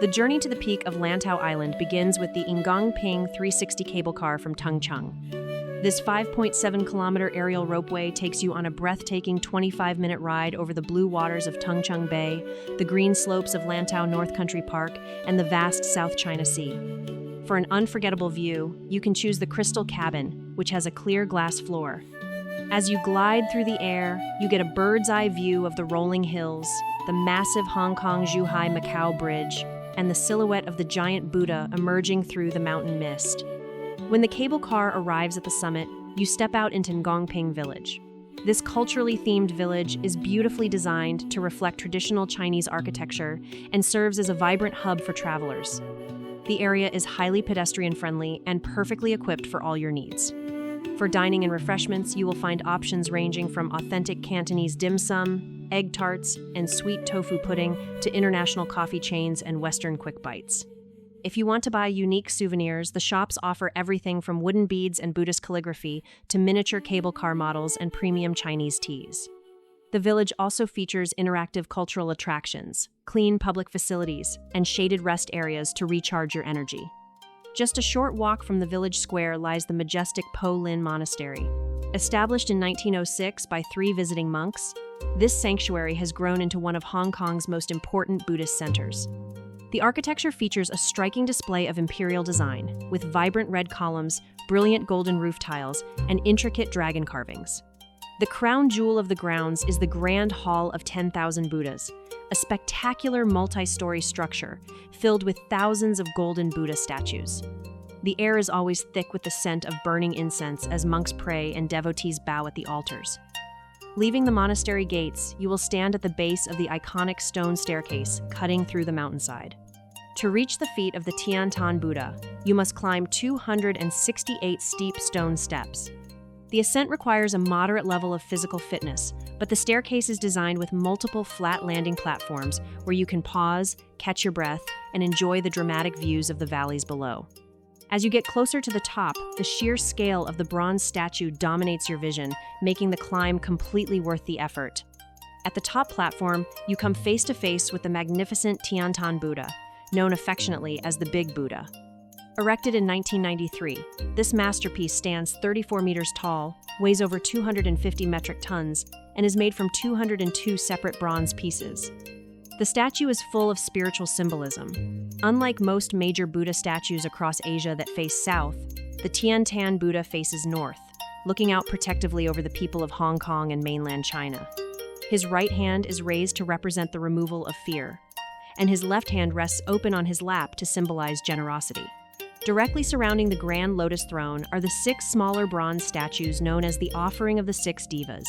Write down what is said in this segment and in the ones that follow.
The journey to the peak of Lantau Island begins with the Ngong Ping 360 cable car from Tung Chung. This 5.7-kilometer aerial ropeway takes you on a breathtaking 25-minute ride over the blue waters of Tung Chung Bay, the green slopes of Lantau North Country Park, and the vast South China Sea. For an unforgettable view, you can choose the Crystal Cabin, which has a clear glass floor. As you glide through the air, you get a bird's-eye view of the rolling hills, the massive Hong Kong-Zhuhai-Macau Bridge, and the silhouette of the giant Buddha emerging through the mountain mist. When the cable car arrives at the summit, you step out into Ngong Ping Village. This culturally themed village is beautifully designed to reflect traditional Chinese architecture and serves as a vibrant hub for travelers. The area is highly pedestrian-friendly and perfectly equipped for all your needs. For dining and refreshments, you will find options ranging from authentic Cantonese dim sum, egg tarts, and sweet tofu pudding to international coffee chains and Western quick bites. If you want to buy unique souvenirs, the shops offer everything from wooden beads and Buddhist calligraphy to miniature cable car models and premium Chinese teas. The village also features interactive cultural attractions, clean public facilities, and shaded rest areas to recharge your energy. Just a short walk from the village square lies the majestic Po Lin Monastery. Established in 1906 by 3 visiting monks, this sanctuary has grown into one of Hong Kong's most important Buddhist centers. The architecture features a striking display of imperial design, with vibrant red columns, brilliant golden roof tiles, and intricate dragon carvings. The crown jewel of the grounds is the Grand Hall of 10,000 Buddhas, a spectacular multi-story structure filled with thousands of golden Buddha statues. The air is always thick with the scent of burning incense as monks pray and devotees bow at the altars. Leaving the monastery gates, you will stand at the base of the iconic stone staircase cutting through the mountainside. To reach the feet of the Tian Tan Buddha, you must climb 268 steep stone steps. The ascent requires a moderate level of physical fitness, but the staircase is designed with multiple flat landing platforms where you can pause, catch your breath, and enjoy the dramatic views of the valleys below. As you get closer to the top, the sheer scale of the bronze statue dominates your vision, making the climb completely worth the effort. At the top platform, you come face to face with the magnificent Tian Tan Buddha, known affectionately as the Big Buddha. Erected in 1993, this masterpiece stands 34 meters tall, weighs over 250 metric tons, and is made from 202 separate bronze pieces. The statue is full of spiritual symbolism. Unlike most major Buddha statues across Asia that face south, the Tian Tan Buddha faces north, looking out protectively over the people of Hong Kong and mainland China. His right hand is raised to represent the removal of fear, and his left hand rests open on his lap to symbolize generosity. Directly surrounding the grand lotus throne are the 6 smaller bronze statues known as the Offering of the 6 Devas.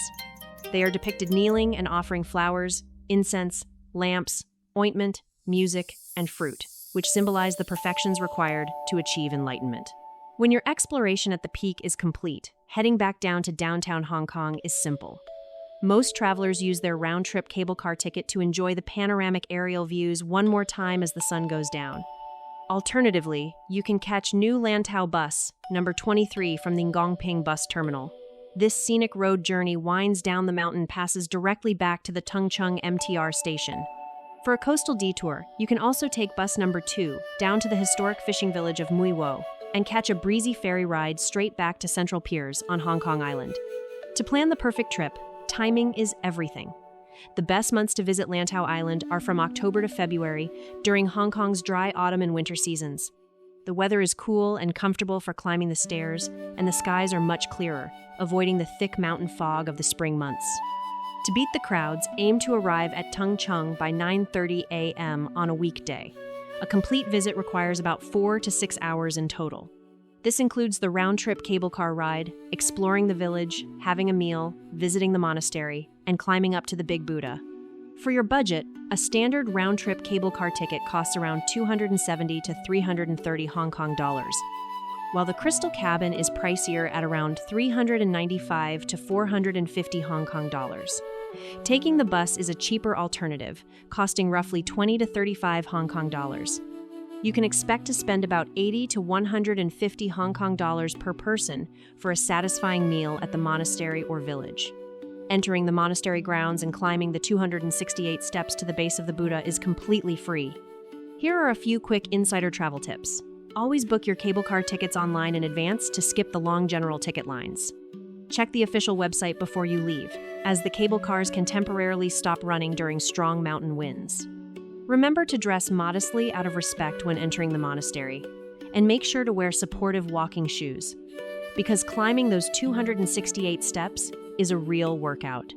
They are depicted kneeling and offering flowers, incense, lamps, ointment, music, and fruit, which symbolize the perfections required to achieve enlightenment. When your exploration at the peak is complete, heading back down to downtown Hong Kong is simple. Most travelers use their round-trip cable car ticket to enjoy the panoramic aerial views one more time as the sun goes down. Alternatively, you can catch new Lantau bus, number 23 from the Ngong Ping bus terminal. This scenic road journey winds down the mountain, passes directly back to the Tung Chung MTR station. For a coastal detour, you can also take bus number 2 down to the historic fishing village of Mui Wo and catch a breezy ferry ride straight back to Central Piers on Hong Kong Island. To plan the perfect trip, timing is everything. The best months to visit Lantau Island are from October to February, during Hong Kong's dry autumn and winter seasons. The weather is cool and comfortable for climbing the stairs, and the skies are much clearer, avoiding the thick mountain fog of the spring months. To beat the crowds, aim to arrive at Tung Chung by 9:30 a.m. on a weekday. A complete visit requires about 4 to 6 hours in total. This includes the round-trip cable car ride, exploring the village, having a meal, visiting the monastery, and climbing up to the Big Buddha. For your budget, a standard round-trip cable car ticket costs around 270 to 330 Hong Kong dollars, while the Crystal Cabin is pricier at around 395 to 450 Hong Kong dollars. Taking the bus is a cheaper alternative, costing roughly 20 to 35 Hong Kong dollars. You can expect to spend about 80 to 150 Hong Kong dollars per person for a satisfying meal at the monastery or village. Entering the monastery grounds and climbing the 268 steps to the base of the Buddha is completely free. Here are a few quick insider travel tips. Always book your cable car tickets online in advance to skip the long general ticket lines. Check the official website before you leave, as the cable cars can temporarily stop running during strong mountain winds. Remember to dress modestly out of respect when entering the monastery, and make sure to wear supportive walking shoes, because climbing those 268 steps is a real workout.